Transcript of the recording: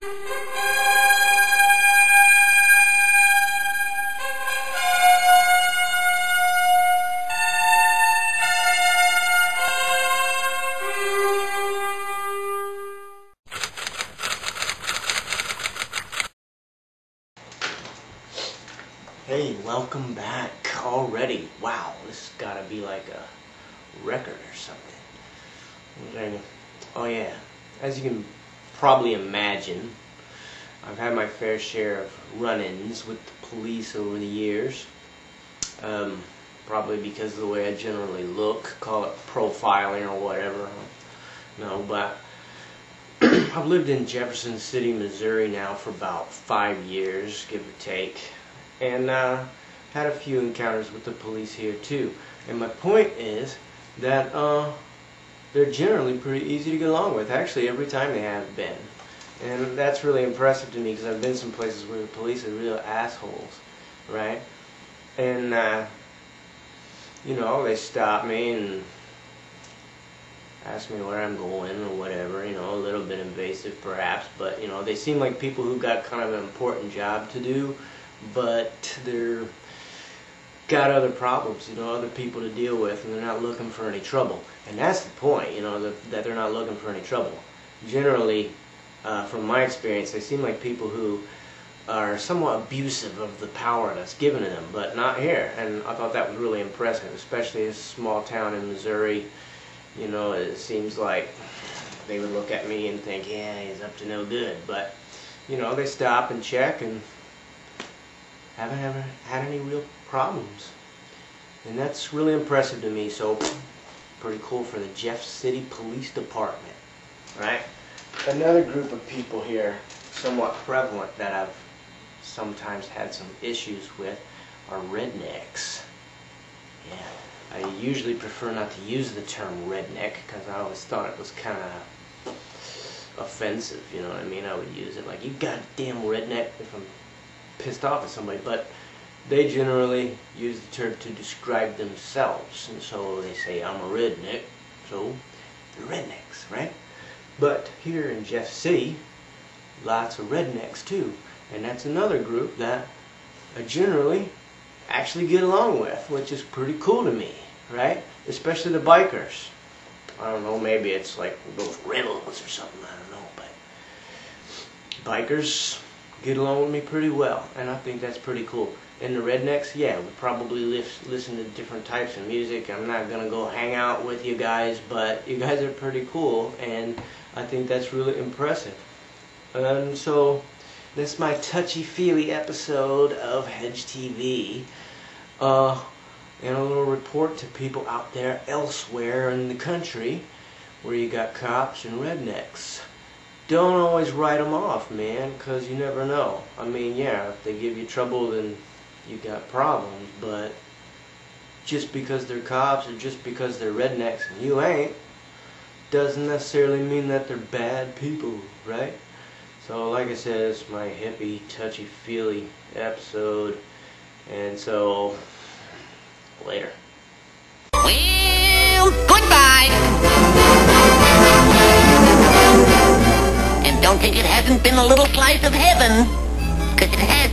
Hey, welcome back already. Wow, this has got to be like a record or something. Okay. Oh yeah, as you can probably imagine, I've had my fair share of run-ins with the police over the years. Probably because of the way I generally look, call it profiling or whatever. No, but I've lived in Jefferson City, Missouri now for about 5 years, give or take. And had a few encounters with the police here too. And my point is that they're generally pretty easy to get along with. Actually, every time they have been. And that's really impressive to me because I've been some places where the police are real assholes, right? And you know, they stop me and ask me where I'm going or whatever, you know, a little bit invasive perhaps, but you know, they seem like people who got kind of an important job to do, but they're got other problems, you know, other people to deal with, and they're not looking for any trouble. And that's the point, you know, that they're not looking for any trouble. Generally, from my experience, they seem like people who are somewhat abusive of the power that's given to them, but not here. And I thought that was really impressive, especially in a small town in Missouri. You know, it seems like they would look at me and think, yeah, he's up to no good. But, you know, they stop and check and haven't ever had any real problems. And that's really impressive to me, so pretty cool for the Jeff City Police Department, right? Another group of people here, somewhat prevalent, that I've sometimes had some issues with are rednecks. Yeah, I usually prefer not to use the term redneck because I always thought it was kind of offensive, you know what I mean? I would use it like, you goddamn redneck, if I'm pissed off at somebody, but they generally use the term to describe themselves, and so they say, I'm a redneck, so they're rednecks, right? But here in Jeff City, lots of rednecks too, and that's another group that I generally actually get along with, which is pretty cool to me, right? Especially the bikers. I don't know, maybe it's like those rebels or something, I don't know, but bikers get along with me pretty well, and I think that's pretty cool. And the rednecks, yeah, we probably listen to different types of music. I'm not going to go hang out with you guys, but you guys are pretty cool, and I think that's really impressive. So, this is my touchy-feely episode of HedgeTV, and a little report to people out there elsewhere in the country where you got cops and rednecks. Don't always write them off, man, because you never know. I mean, yeah, if they give you trouble, then you got problems, but just because they're cops or just because they're rednecks and you ain't, doesn't necessarily mean that they're bad people, right? So, like I said, it's my hippie, touchy-feely episode, and so, later. Well, goodbye! And don't think it hasn't been a little slice of heaven, 'cause it has.